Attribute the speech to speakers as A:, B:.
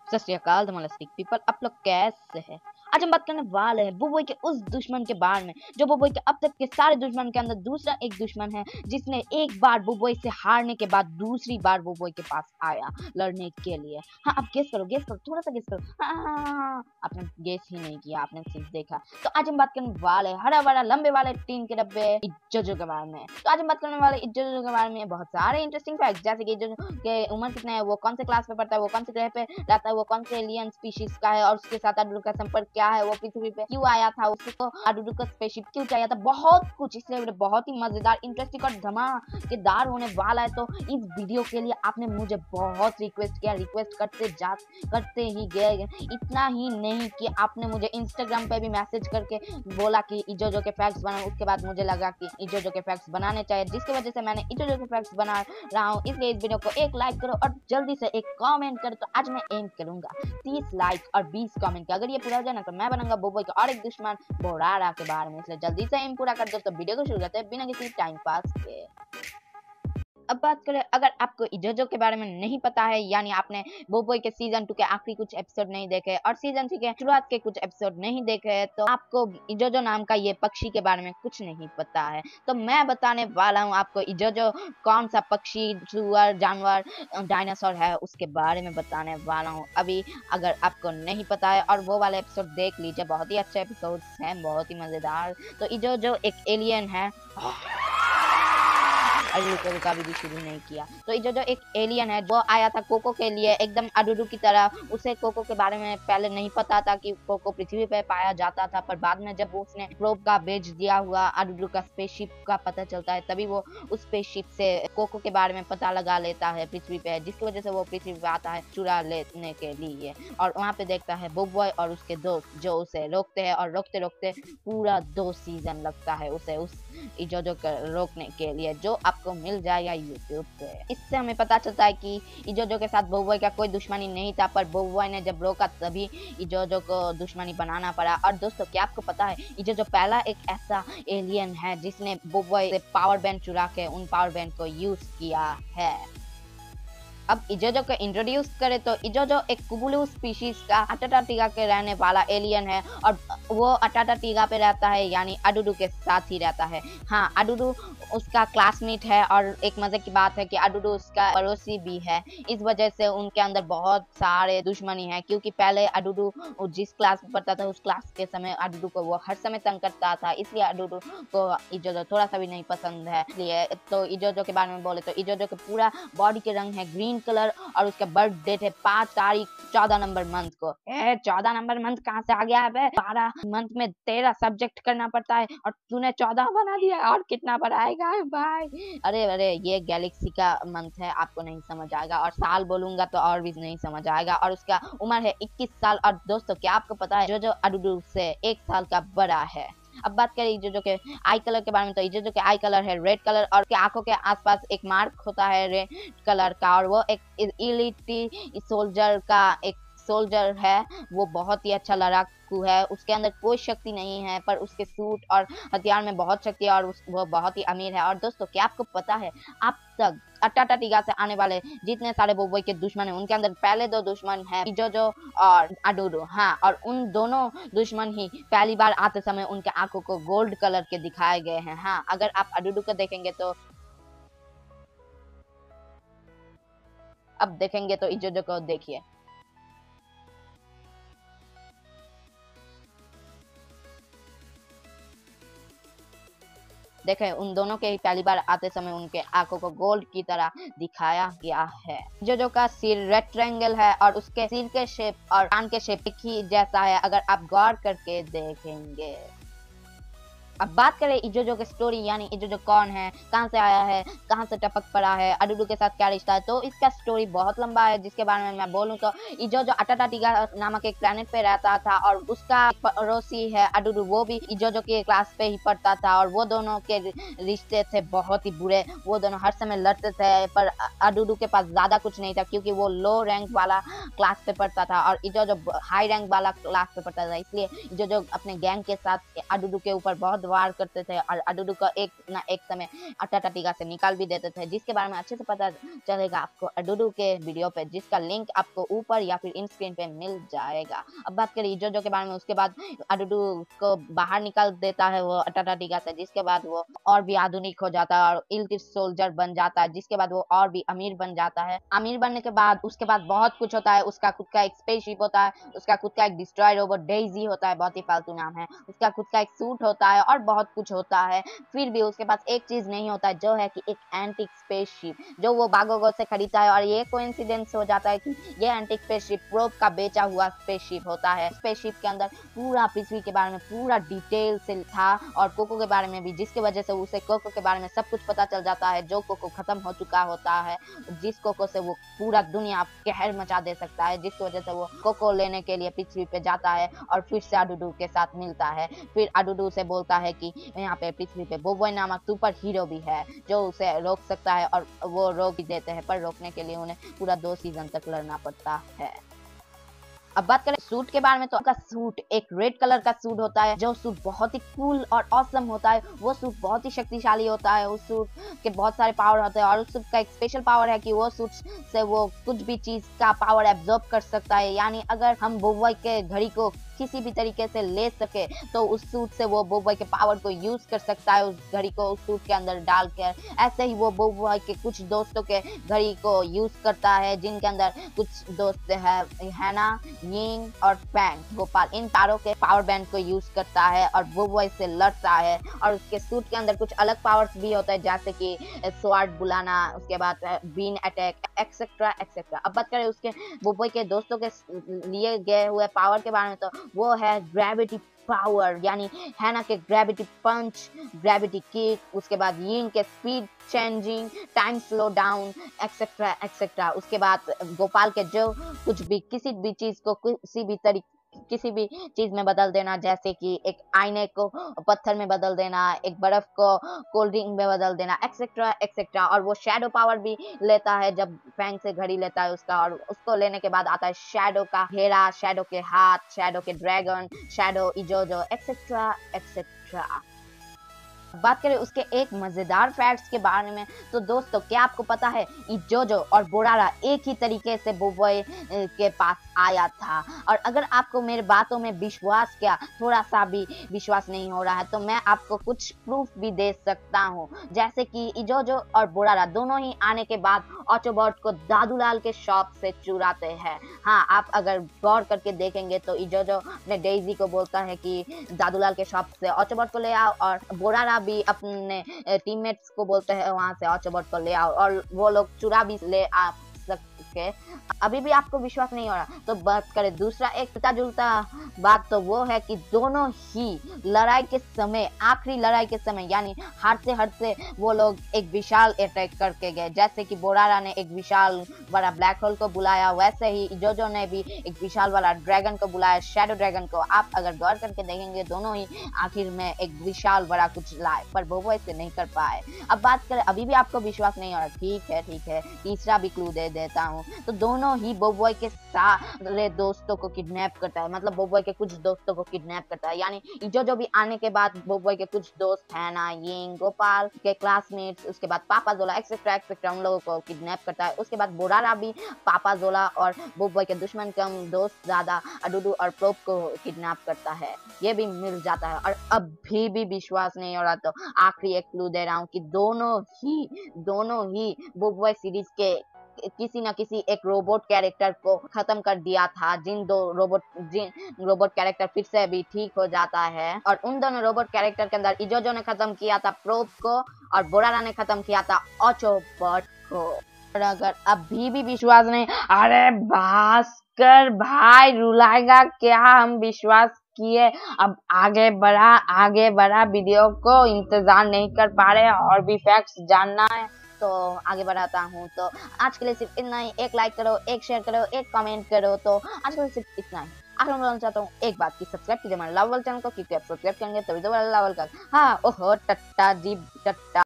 A: सत श्री अकाल धमालिस्टिक पीपल, आप लोग कैसे हैं? आज हम बात करने वाले हैं बुबोई के उस दुश्मन के बारे में जो बुबोई के अब तक के सारे दुश्मन के अंदर दूसरा एक दुश्मन है, जिसने एक बार बुबोई से हारने के बाद दूसरी बार बुबोई के पास आया लड़ने के लिए। हाँ, आप गेस करो, थोड़ा सा गेस करो। हाँ, आपने गेस ही नहीं किया, आपने सिर्फ देखा। तो आज हम बात करने वाले हरा भरा लंबे वाले टीन के डब्बे इज्जो के बारे में। तो आज हम बात करने वाले इज्जो के बारे में बहुत सारे इंटरेस्टिंग फैक्ट, जैसे कि इज्जो के उम्र कितना है, वो कौन से क्लास में पढ़ता है, वो कौन से ग्रह पे रहता है, वो कौन से एलियन स्पीशीज का है, और उसके साथ आडूडू का संपर्क क्या है, वो पृथ्वी पे क्यों आया था, उसको आडूडू का स्पेसशिप क्यों चाहिए था, बहुत कुछ। इसलिए बहुत ही मजेदार, इंटरेस्टिंग और धमाकेदार होने वाला है। तो इस वीडियो के लिए आपने मुझे बहुत रिक्वेस्ट किया, रिक्वेस्ट करते ही गए। इतना ही नहीं कि आपने मुझे इंस्टाग्राम पे भी मैसेज करके बोला कि इजोजो के फैक्ट्स बनाओ। उसके बाद मुझे लगा कि इजोजो के फैक्ट्स बनाने चाहिए, जिसकी वजह से मैंने इजोजो के फैक्ट्स बना रहा हूँ। इसलिए इस वीडियो को एक लाइक करो और जल्दी से एक कमेंट करो। तो आज मैं एम करूंगा 30 लाइक और 20 कमेंट के। अगर ये पूरा हो जाए ना तो मैं बनाऊंगा बुबोई का और एक दुश्मन बोरारा के बारे में। इसलिए जल्दी से एम पूरा कर दो। तो वीडियो को शुरू करते हैं बिना किसी टाइम पास के। अब बात करें, अगर आपको इजोजो के बारे में नहीं पता है, यानी आपने बुबोई के सीजन 2 के आखिरी कुछ एपिसोड नहीं देखे और सीजन 3 के शुरुआत के कुछ एपिसोड नहीं देखे, तो आपको इजोजो नाम का ये पक्षी के बारे में कुछ नहीं पता है। तो मैं बताने वाला हूँ आपको इजोजो कौन सा पक्षी, सुअर, जानवर, डायनासोर है, उसके बारे में बताने वाला हूँ अभी। अगर आपको नहीं पता है और वो वाले एपिसोड देख लीजिए, बहुत ही अच्छे एपिसोड हैं, बहुत ही मजेदार। तो इजोजो एक एलियन है। का भी शुरू नहीं किया। तो इजोजो एक एलियन है, वो आया था कोको के लिए एकदम आडूडू की तरह। उसे कोको के बारे में पहले नहीं पता था कि कोको पृथ्वी पे पाया जाता था, पर बाद में जब उसने प्रोब का भेज दिया हुआ आडूडू का स्पेसशिप का पता चलता है, तभी वो उस स्पेसशिप से कोको के बारे में पता लगा लेता है पृथ्वी पे, जिसकी वजह से वो पृथ्वी पे आता है चुरा लेने के लिए। और वहाँ पे देखता है बुबोई और उसके दोस्त जो उसे रोकते हैं, और रोकते रोकते पूरा 2 सीजन लगता है उसे उस इजोजो को रोकने के लिए, जो आपको मिल जाएगा यूट्यूब पे। इससे हमें पता चलता है कि इजोजो के साथ बुबोई का कोई दुश्मनी नहीं था, पर बुबोई ने जब रोका तभी इजोजो को दुश्मनी बनाना पड़ा। और दोस्तों, क्या आपको पता है इजोजो पहला एक ऐसा एलियन है जिसने बुबोई से पावर बैंड चुरा के उन पावर बैंड को यूज किया है। अब इजोजो को इंट्रोड्यूस करें तो इजोजो एक कुबुलू स्पीशीज का अंटार्कटिका के रहने वाला एलियन है, और वो अंटार्कटिका पे रहता है, यानी आडूडू के साथ ही रहता है। हाँ, आडूडू उसका क्लासमेट है, और एक मजे की बात है कि आडूडू उसका पड़ोसी भी है। इस वजह से उनके अंदर बहुत सारे दुश्मनी है, क्योंकि पहले आडूडू जिस क्लास में पढ़ता था उस क्लास के समय आडूडू को वो हर समय तंग करता था, इसलिए आडूडू को इजोजो थोड़ा सा भी नहीं पसंद है। इसलिए तो इजोजो के बारे में बोले तो इजोजो के पूरा बॉडी के रंग है ग्रीन कलर, और उसका बर्थ डेट है 5 तारीख 14 नंबर मंथ को। 14 नंबर मंथ कहाँ से आ गया है? 12 मंथ में 13 सब्जेक्ट करना पड़ता है और तूने 14 बना दिया, और कितना बढ़ाएगा भाई? अरे अरे, ये गैलेक्सी का मंथ है, आपको नहीं समझ आएगा, और साल बोलूंगा तो और भी नहीं समझ आएगा। और उसका उम्र है 21 साल। और दोस्तों, क्या आपको पता है जो आडूडू से 1 साल का बड़ा है? अब बात करें इजोजो के आई कलर के बारे में, तो इजोजो के आई कलर है रेड कलर, और आंखों के आसपास एक मार्क होता है रेड कलर का, और वो एक इलिटी सोल्जर का एक सोल्जर है। वो बहुत ही अच्छा लड़ाकू है, उसके अंदर कोई शक्ति नहीं है, पर उसके सूट और हथियार में बहुत शक्ति है, और वो बहुत ही अमीर है। और दोस्तों, क्या आपको पता है अब तक अंटार्कटिका से आने वाले जितने सारे बुबोई के दुश्मन हैं, उनके अंदर पहले 2 दुश्मन है, इजोजो और आडूडू। हाँ, और उन दोनों दुश्मन ही पहली बार आते समय उनके आंखों को गोल्ड कलर के दिखाए गए हैं। हाँ, अगर आप आडूडू को देखेंगे तो अब देखेंगे तो इजोजो को देखिए, देखें उन दोनों के ही पहली बार आते समय उनके आंखों को गोल्ड की तरह दिखाया गया है। जोजो का सिर रेक्टेंगल है, और उसके सिर के शेप और कान के शेप एक ही जैसा है, अगर आप गौर करके देखेंगे। अब बात करें इजोजो की स्टोरी, यानी इजोजो कौन है, कहां से आया है, कहां से टपक पड़ा है, आडूडू के साथ क्या रिश्ता है। तो इसका स्टोरी बहुत लंबा है, जिसके बारे में मैं बोलूं तो इजोजो अंटार्कटिका नामक एक प्लेनेट पे रहता था, और उसका पड़ोसी है आडूडू, वो भी इजोजो के क्लास पे ही पढ़ता था, और वो दोनों के रिश्ते थे बहुत ही बुरे। वो दोनों हर समय लड़ते थे, पर आडूडू के पास ज्यादा कुछ नहीं था, क्योंकि वो लो रैंक वाला क्लास पे पढ़ता था, और इजोजो हाई रैंक वाला क्लास पे पढ़ता था। इसलिए इजोजो अपने गैंग के साथ आडूडू के ऊपर बहुत वार करते थे और अडुडू को एक ना एक समय टटाटीका से निकाल भी देते थे, जिसके बारे में अच्छे से पता चलेगा आपको अडुडू के वीडियो पे, जिसका लिंक आपको ऊपर या फिर इन स्क्रीन पे मिल जाएगा। अब बात करें इजोजो के बारे में, उसके बाद अडुडू को बाहर निकाल देता है वो टटाटीका से, जिसके बाद वो और भी आधुनिक हो जाता है और इल्ट सोल्जर बन जाता है, जिसके बाद वो और भी अमीर बन जाता है। अमीर बनने के बाद उसके बाद बहुत कुछ होता है, उसका खुद का एक स्पेसशिप होता है, उसका खुद का एक डिस्ट्रॉय रोबोट डेजी होता है, बहुत ही फालतू नाम है, उसका खुद का एक सूट होता है और बहुत कुछ होता है। फिर भी उसके पास एक चीज नहीं होता है, जो है कि एक एंटिक स्पेसशिप, जो वो बागोगो से खरीदता है। और ये कोइंसिडेंस हो जाता है कि ये एंटिक स्पेसशिप प्रोब का बेचा हुआ स्पेसशिप होता है। स्पेसशिप के अंदर पूरा पृथ्वी के बारे में पूरा डिटेल से था और कोको के बारे में भी, जिसकी वजह से उसे कोको के बारे में सब कुछ पता चल जाता है, जो कोको खत्म हो चुका होता है, जिस कोको से वो पूरा दुनिया कहर मचा दे सकता है, जिसकी वजह से वो कोको लेने के लिए पृथ्वी पे जाता है और फिर से अडुडू के साथ मिलता है। फिर अडुडू से बोलता है कि यहाँ पे पृथ्वी पे बोबोय नामक सुपर हीरो भी है जो उसे रोक सकता है, और वो रोक भी देते हैं, पर रोकने के लिए उन्हें पूरा 2 सीजन तक लड़ना पड़ता है। अब बात करें सूट के बारे में, तो उनका सूट एक रेड कलर का सूट होता है, जो सूट बहुत ही कूल और ऑसम होता है। वो सूट बहुत ही शक्तिशाली होता है, उस सूट के बहुत सारे पावर होते हैं और उस सूट का एक स्पेशल पावर है कि वो सूट से वो कुछ भी चीज का पावर एब्जॉर्ब कर सकता है। यानी अगर हम बोबोय के घड़ी को किसी भी तरीके से ले सके तो उस सूट से वो बोबोय के पावर को यूज कर सकता है, उस घड़ी को उस सूट के अंदर डालकर। ऐसे ही वो बोबोय के कुछ दोस्तों के घड़ी को यूज करता है, जिनके अंदर कुछ दोस्त है हैना, यिंग और फैंग गोपाल। इन तारों के पावर बैंड को यूज करता है और बोबोय से लड़ता है। और उसके सूट के अंदर कुछ अलग पावर्स भी होता है, जैसे कि स्वॉर्ड बुलाना, उसके बाद बीन अटैक, एक्सेट्रा एक्सेट्रा। अब बात करें उसके बोबोय के दोस्तों के लिए गए हुए पावर के बारे में, तो वो है ग्रेविटी पावर, यानी हैना के ग्रेविटी पंच, ग्रेविटी किक, उसके बाद यिंग के speed changing, time slow down, etcetera etcetera. उसके बाद गोपाल के जो कुछ भी किसी भी चीज को किसी भी चीज में बदल देना, जैसे कि एक आईने को पत्थर में बदल देना, एक बर्फ को कोल्ड ड्रिंक में बदल देना, एक्सेट्रा एक्सेट्रा। और वो शैडो पावर भी लेता है जब फैंग से घड़ी लेता है उसका, और उसको लेने के बाद आता है शैडो का घेरा, शैडो के हाथ, शैडो के ड्रैगन, शैडो इजोजो, एक्सेट्रा एक्सेट्रा। बात करें उसके एक मजेदार फैक्ट्स के बारे में, तो दोस्तों क्या आपको पता है इजोजो और बोरारा एक ही तरीके से बोबोय के पास आया था? और अगर आपको मेरे बातों में विश्वास क्या थोड़ा सा भी विश्वास नहीं हो रहा है, तो मैं आपको कुछ प्रूफ भी दे सकता हूँ। जैसे कि इजोजो और बोरारा दोनों ही आने के बाद ऑटोबॉट को दादूलाल के शॉप से चुराते हैं। हाँ, आप अगर गौर करके देखेंगे तो इजोजो अपने डेजी को बोलता है कि दादूलाल के शॉप से ऑटोबॉट को ले आओ, और बोरारा भी अपने टीममेट्स को बोलते हैं वहां से ऑटोबॉट को ले आओ, और वो लोग चुरा भी ले आ सकते। अभी भी आपको विश्वास नहीं हो रहा, तो बात करें दूसरा एक मिलता जुलता बात, तो वो है कि दोनों ही लड़ाई के समय, आखिरी लड़ाई के समय, यानी हारते वो लोग एक विशाल अटैक करके गए। जैसे कि बोरारा ने एक विशाल बड़ा ब्लैक होल को बुलाया, वैसे ही इजोजो ने भी एक विशाल वाला ड्रैगन को बुलाया, शैडो ड्रैगन को। आप अगर गौर करके देखेंगे दोनों ही आखिर में एक विशाल बड़ा कुछ लाए, पर बोबोय से नहीं कर पाए। अब बात करें, अभी भी आपको विश्वास नहीं हो रहा, ठीक है, तीसरा भी क्लू दे देता हूँ। तो दोनों ही बोबोय के सारे दोस्तों को किडनैप करता है, मतलब बोबोय के कुछ दोस्तों को किडनैप करता है। यानी इजोजो भी आने के बाद बोबोय के कुछ दोस्त हैं ना, यिंग, गोपाल के क्लासमेट्स, उसके बाद पापा जोला एक्सेट्रा एक्सेट्रा, उन लोगों को किडनैप करता है। उसके बाद बोरारा भी पापा जोला और बोबोय के दुश्मन कम दोस्त ज्यादा अडुडू और प्रोब को किडनैप करता है, ये भी मिल जाता है। और अभी भी विश्वास नहीं हो रहा, तो आखिरी एक क्लू दे रहा हूँ कि दोनों ही बोबोय सीरीज के किसी न किसी एक रोबोट कैरेक्टर को खत्म कर दिया था, जिन रोबोट कैरेक्टर फिर से भी ठीक हो जाता है। और उन दोनों रोबोट कैरेक्टर के अंदर इजोजो ने खत्म किया था प्रोब को, और बोरारा ने खत्म किया था ऑटोबॉट को। और अगर अभी भी विश्वास नहीं, अरे भास्कर भाई रुलाएगा क्या, हम विश्वास किए, अब आगे बढ़ा वीडियो को इंतजार नहीं कर पा रहे, और भी फैक्ट्स जानना है तो आगे बढ़ाता हूँ। तो आज के लिए सिर्फ इतना ही। एक लाइक करो, एक शेयर करो, एक कमेंट करो। तो आज के लिए सिर्फ इतना ही। आखिर में बोलना चाहता हूँ एक बात, कि सब्सक्राइब कीजिए हमारे लवल चैनल को, क्योंकि आप सब्सक्राइब करेंगे तभी तो लवल का। हाँ, ओहो टट्टा जी टट्टा।